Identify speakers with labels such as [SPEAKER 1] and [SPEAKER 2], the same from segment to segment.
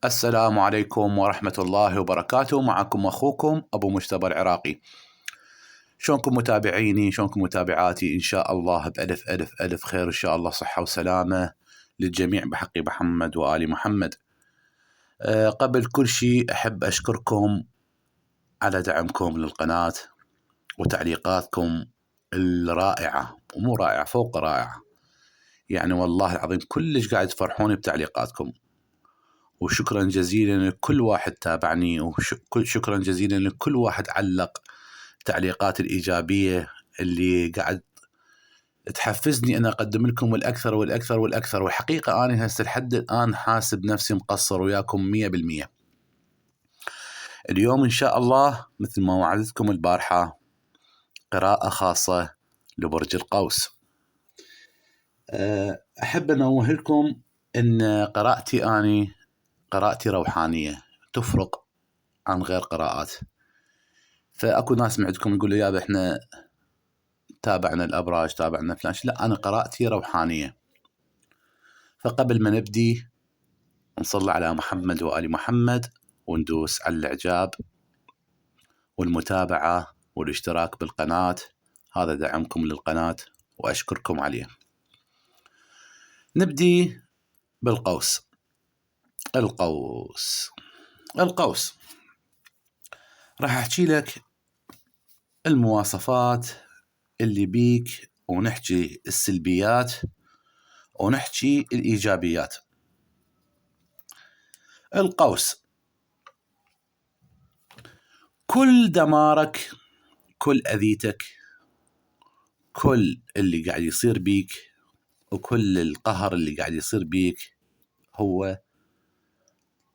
[SPEAKER 1] السلام عليكم ورحمة الله وبركاته. معكم أخوكم أبو مجتبى العراقي. شلونكم متابعيني؟ شلونكم متابعاتي؟ إن شاء الله بألف ألف ألف خير، إن شاء الله صحة وسلامة للجميع بحق محمد وآل محمد. قبل كل شيء أحب أشكركم على دعمكم للقناة وتعليقاتكم الرائعة، ومو رائعة، فوق رائعة. يعني والله العظيم كلش قاعد تفرحوني بتعليقاتكم، وشكرا جزيلا لكل واحد تابعني، وشكرا جزيلا لكل واحد علق تعليقات الإيجابية اللي قاعد تحفزني أن أقدم لكم الأكثر والأكثر والأكثر. والحقيقة أنا هسه لحد الآن حاسب نفسي مقصر وياكم 100%. اليوم إن شاء الله مثل ما وعدتكم البارحة قراءة خاصة لبرج القوس. أحب أنوه لكم أن قراءتي روحانية، تفرق عن غير قراءات. فأكو ناس عندكم يقولوا يا احنا تابعنا الأبراج، تابعنا فلان. لا، أنا قراءتي روحانية. فقبل ما نبدي نصلي على محمد وآل محمد، وندوس على الإعجاب والمتابعة والاشتراك بالقناة، هذا دعمكم للقناة وأشكركم عليه. نبدي بالقوس. القوس راح أحكي لك المواصفات اللي بيك، ونحكي السلبيات ونحكي الإيجابيات. القوس، كل دمارك، كل أذيتك، كل اللي قاعد يصير بيك، وكل القهر اللي قاعد يصير بيك هو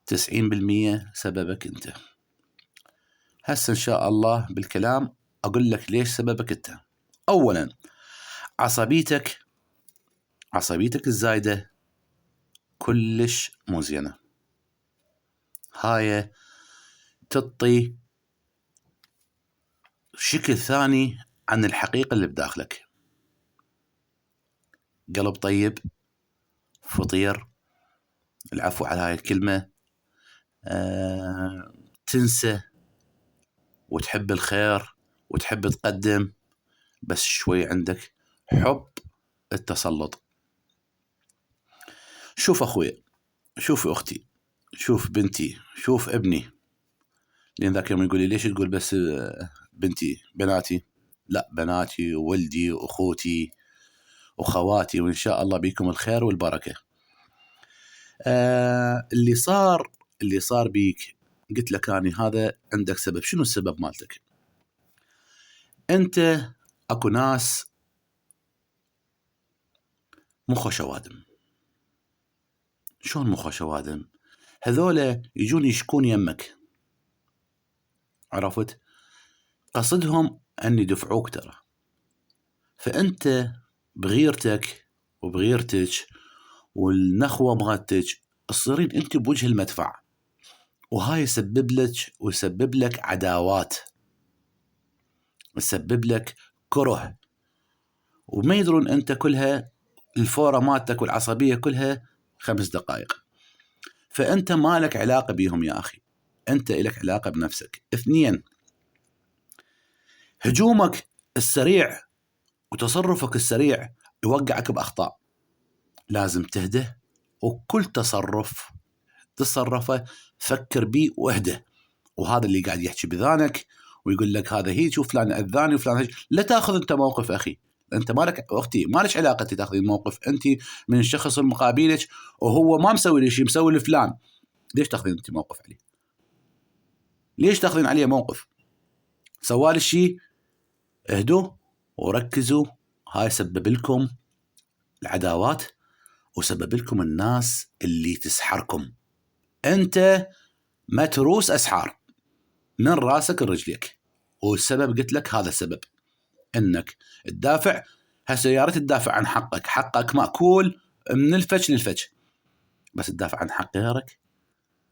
[SPEAKER 1] 90% سببك أنت. هسه إن شاء الله بالكلام أقول لك ليش سببك أنت. أولا، عصبيتك الزايدة كلش مو زينة. هاي تعطي شكل ثاني عن الحقيقة اللي بداخلك. قلب طيب، فطير، العفو على هاي الكلمة، تنسى وتحب الخير وتحب تقدم، بس شوي عندك حب التسلط. شوف أخوي، شوف أختي، شوف بنتي، شوف ابني. لأن ذاك يوم يقول لي ليش تقول بس بنتي؟ بناتي؟ لا، بناتي وولدي وأخوتي وخواتي، وإن شاء الله بيكم الخير والبركة. اللي صار بيك قلت لك أنا هذا عندك سبب. شنو السبب مالتك؟ أنت أكو ناس مخه شوادم. شلون مخه شوادم؟ هذولا يجون يشكون يمك، عرفت؟ قصدهم أن يدفعوك ترى. فأنت بغيرتك وبغيرتك والنخوة مالتك تصيرين أنت بوجه المدفع، وهاي يسبب لك عداوات، يسبب لك كره، وما يدرون أنت كلها الفورة مالتك والعصبية كلها 5 دقائق. فأنت ما لك علاقة بيهم يا أخي، أنت لك علاقة بنفسك. 2، هجومك السريع وتصرفك السريع يوقعك بأخطاء. لازم تهدى، وكل تصرف تصرفه فكر بيه واهدى. وهذا اللي قاعد يحكي بذانك ويقول لك هذا هيك وفلان أذاني وفلان هيك، لا تأخذ أنت موقف أخي. أنت مالك أختي، مالك علاقة تأخذين موقف. أنت من الشخص المقابلك وهو ما مسوي لي شيء، مسوي لفلان، ليش تأخذين أنت موقف عليه؟ ليش تأخذين عليه موقف؟ سوال الشيء، اهدوا وركزوا. هاي سبب لكم العداوات، وسبب لكم الناس اللي تسحركم. أنت متروس أسحار من راسك لرجليك، والسبب قلت لك هذا السبب، أنك تدافع. هسه يا ريت تدافع عن حقك، حقك مأكول من الفج للفج، بس تدافع عن حق غيرك.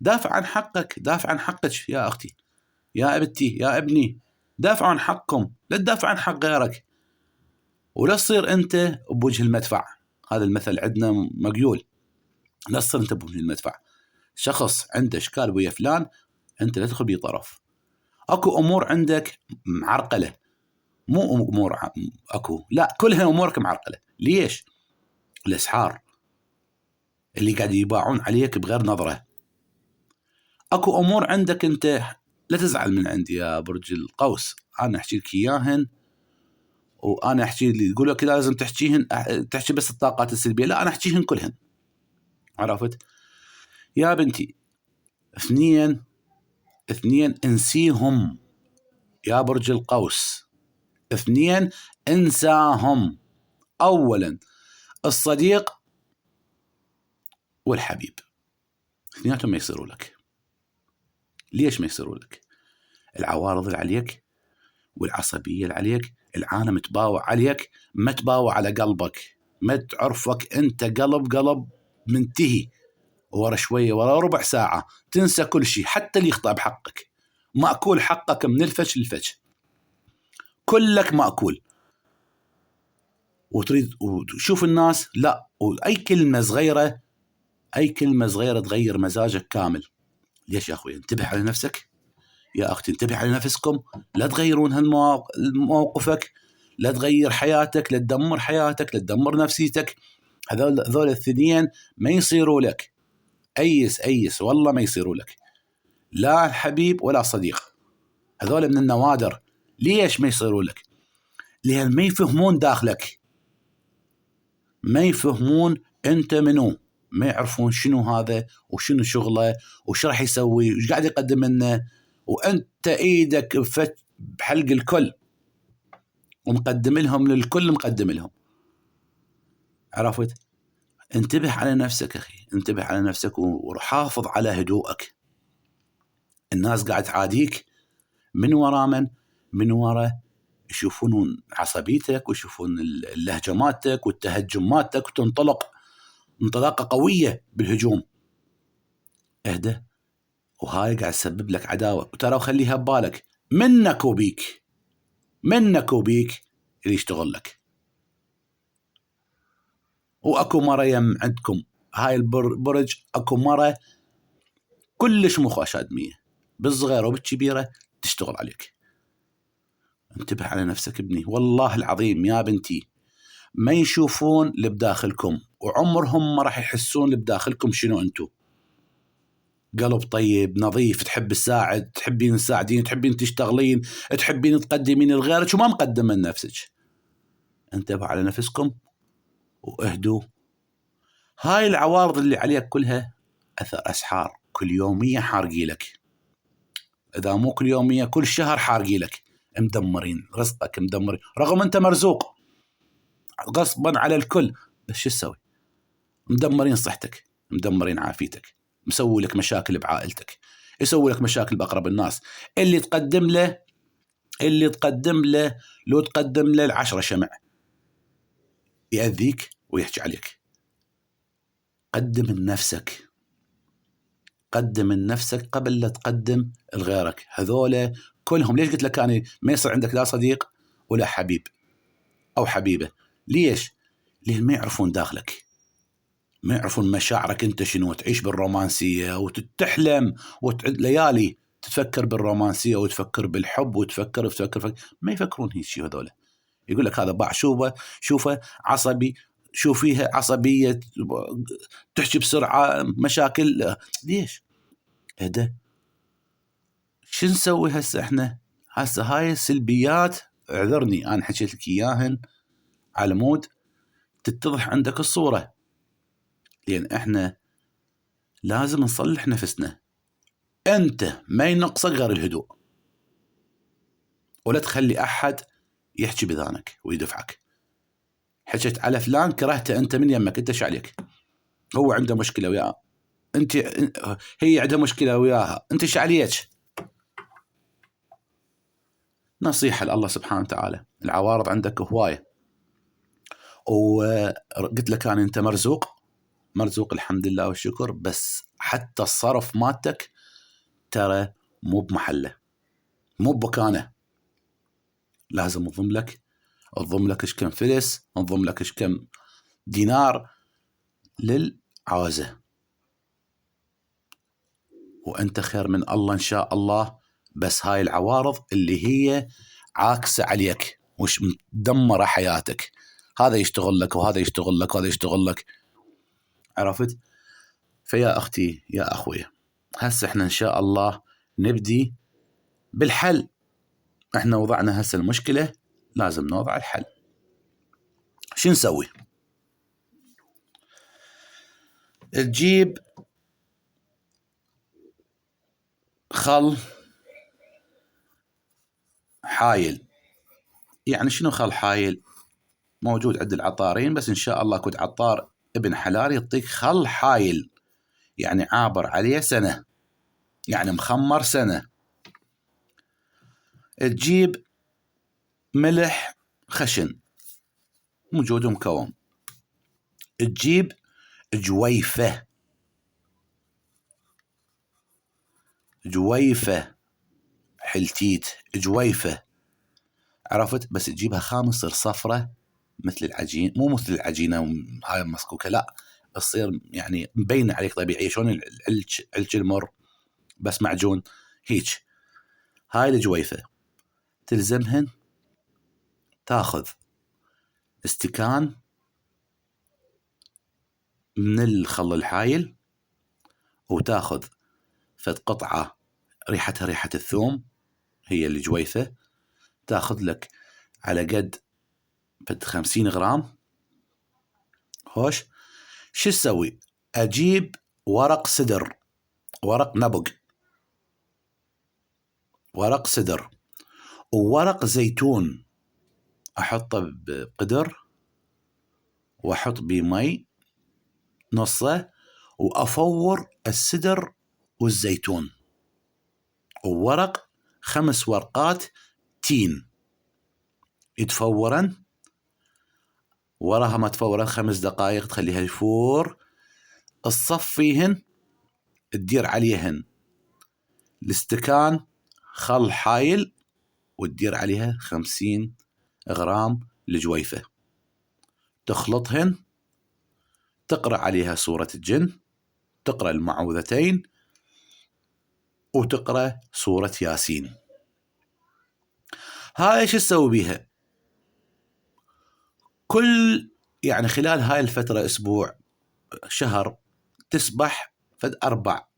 [SPEAKER 1] دافع عن حقك، دافع عن حقك يا أختي، يا ابنتي، يا ابني. دافعوا عن حقكم، لا تدافع عن حق غيرك، ولا تصير أنت بوجه المدفع. هذا المثل عندنا مقيول، لا تصير أنت بوجه المدفع. شخص عنده اشكال ويا فلان انت لا تدخل بيه طرف. اكو امور عندك معرقله، مو امور اكو، لا كلها امورك معرقله. ليش؟ الاسحار اللي قاعد يباعون عليك بغير نظره. اكو امور عندك انت، لا تزعل من عندي يا برج القوس، انا احكي لك اياهن، وانا احكي اللي يقول لك لازم تحكيهن، تحكي بس الطاقات السلبيه، لا انا احكيهن كلهن. عرفت يا بنتي؟ اثنين انسيهم يا برج القوس. اثنين انساهم. اولا الصديق والحبيب، اثنيناتهم ما يصيروا لك. ليش ما يصيروا لك؟ العوارض اللي عليك والعصبيه اللي عليك، العالم تباوع عليك، ما تباوع على قلبك، ما تعرفك انت قلب منتهي، ورا شويه ورا ربع ساعه تنسى كل شيء، حتى اللي يخطأ بحقك مأكول حقك من الفش للفش، كلك مأكول. وتريد وتشوف الناس، لا، واي كلمه صغيره، اي كلمه صغيره تغير مزاجك كامل. ليش يا اخوي؟ انتبه على نفسك يا اختي، انتبه على نفسكم، لا تغيرون موقفك، لا تغير حياتك، لا تدمر حياتك، لا تدمر نفسيتك. هذول الاثنين ما يصيروا لك. ايس والله ما يصيروا لك، لا الحبيب ولا صديق، هذول من النوادر. ليش ما يصيروا لك؟ لأن ما يفهمون داخلك، ما يفهمون انت منو، ما يعرفون شنو هذا وشنو شغله وش راح يسوي وش قاعد يقدم لنا، وانت ايدك بحلق الكل ومقدم لهم للكل، مقدم لهم. عرفت؟ انتبه على نفسك اخي، انتبه على نفسك وحافظ على هدوءك. الناس قاعد تعاديك من وراء من وراء يشوفون عصبيتك ويشوفون اللهجة مالتك والتهجم مالتك، وتنطلق انطلاقة قوية بالهجوم. اهدى، وهاي قاعد تسبب لك عداوة. وترى خليها ببالك، منك وبيك اللي يشتغل لك. واكو مرة يم عندكم هاي البرج، اكو مرة كلش مخاش ادمية بالصغيرة وبالكبيرة تشتغل عليك. انتبه على نفسك ابني، والله العظيم يا بنتي ما يشوفون اللي بداخلكم، وعمرهم ما راح يحسون اللي بداخلكم شنو انتو. قلب طيب نظيف، تحب تساعد، تحبين تساعدين، تحبين تشتغلين، تحبين تقدمين لغيرك وما مقدم من نفسك. انتبهوا على نفسكم واهدوا. هاي العوارض اللي عليك كلها اثر اسحار، كل يومية حارقي لك، اذا مو كل يومية كل شهر حارقي لك، مدمرين رزقك، مدمرين رغم انت مرزوق غصبا على الكل، بس شو تسوي؟ مدمرين صحتك، مدمرين عافيتك، مسوي لك مشاكل بعائلتك، يسوي لك مشاكل بأقرب الناس. اللي تقدم له لو تقدم له 10 شمع يأذيك ويحكي عليك. قدم لنفسك قبل لا تقدم لغيرك. هذولا كلهم، ليش قلت لك أنا ما يصير عندك لا صديق ولا حبيب أو حبيبة؟ ليش؟ لأن ما يعرفون داخلك، ما يعرفون مشاعرك انت شنو. تعيش بالرومانسيه وتتحلم وتعد ليالي تفكر بالرومانسيه وتفكر بالحب وتفكر ما يفكرون هيك شيء. هذول يقول لك هذا باع شوفه عصبي، شوفيها عصبيه، تحكي بسرعه، مشاكل. ليش؟ اهدى. شو نسوي هسه احنا؟ هسه هاي السلبيات، اعذرني انا حكيت لك اياهن على مود تتضح عندك الصوره، لان احنا لازم نصلح نفسنا. انت ما ينقصك غير الهدوء، ولا تخلي احد يحكي بذانك ويدفعك. حكيت على فلان كرهته انت من يمك، انت شعليك؟ هو عنده مشكله وياه انت، هي عندها مشكله وياها، انت شعليك؟ نصيحه لله سبحانه وتعالى، العوارض عندك هوايه، وقلت لك انا انت مرزوق الحمد لله والشكر، بس حتى الصرف مالتك ترى مو بمحله، مو بمكانه. لازم تضم لك ايش كم فلس، تضم لك ايش كم دينار للعوزة. وأنت خير من الله إن شاء الله. بس هاي العوارض اللي هي عاكسة عليك وش مدمرة حياتك، هذا يشتغل لك وهذا يشتغل لك وهذا يشتغل لك. عرفت؟ فيا أختي يا أخوي، هسه احنا إن شاء الله نبدي بالحل. احنا وضعنا هسه المشكلة، لازم نوضع الحل. شو نسوي؟ تجيب خل حايل. يعني شنو خل حايل؟ موجود عند العطارين، بس إن شاء الله كنت عطار ابن حلال يعطيك خل حايل، يعني عابر عليه سنة، يعني مخمر سنة. تجيب ملح خشن موجود ومكوم. تجيب جويفة حلتيت جويفة، عرفت؟ بس تجيبها خام تصير صفرة مثل العجين، مو مثل العجينة هاي المسكوكة، لا تصير يعني مبينة عليك طبيعية، شلون العلج المر بس معجون هيج. هاي الجويفة تلزمهن تاخذ استكان من الخل الحايل، وتاخذ فد قطعة ريحتها ريحة الثوم، هي الجويفة، تاخذ لك على قد فد 50 غرام. هوش شو تسوي؟ أجيب ورق سدر، ورق نبق، ورق سدر، وورق زيتون، أحطه بقدر وأحط بمي نصه، وأفور السدر والزيتون، وورق 5 ورقات تين يتفورن. وراها ما تفورن 5 دقائق تخليها يفور، تصفيهن، تدير عليهن الاستكان خل حايل، وتدير عليها 50 غرام الجويفة، تخلطهن، تقرأ عليها سورة الجن، تقرأ المعوذتين، وتقرأ سورة ياسين. هاي ايش تسوي بيها؟ كل يعني خلال هاي الفترة، أسبوع شهر، تسبح فد 4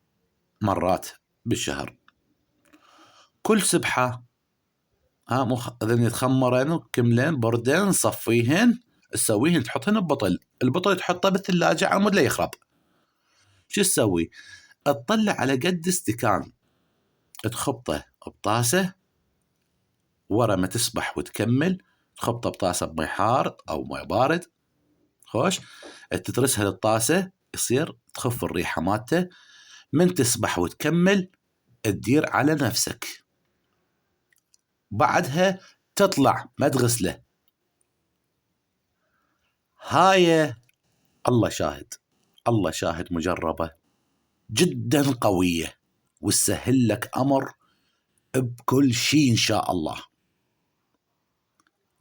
[SPEAKER 1] مرات بالشهر. كل سبحة إذن يتخمرن وكملين بردين صفيهن، تسويهن تحطهن ببطل، البطل تحطه بالثلاجة عمود لا يخرب. شو تسوي؟ تطلع على قد استكان، تخبطه بطاسة، ورا ما تسبح وتكمل تخبطه بطاسة بمي حار أو مي بارد، خوش، تترسها للطاسة، يصير تخف الريحة مالته. من تسبح وتكمل تدير على نفسك، بعدها تطلع ما تغسله. هاي الله شاهد، الله شاهد، مجربة جدا قوية، وتسهل لك أمر بكل شيء إن شاء الله.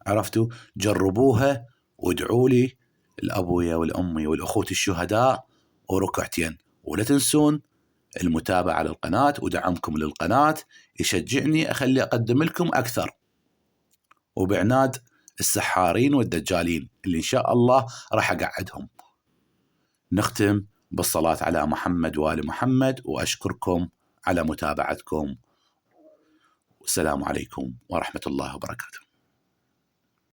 [SPEAKER 1] عرفتوا؟ جربوها وادعوا لي، الأبويا والأمي والأخوة الشهداء وركعتين. ولا تنسون المتابعة على القناة ودعمكم للقناة يشجعني أخلي أقدم لكم أكثر، وبعناد السحارين والدجالين اللي إن شاء الله راح أقعدهم. نختم بالصلاة على محمد وآل محمد، وأشكركم على متابعتكم، والسلام عليكم ورحمة الله وبركاته.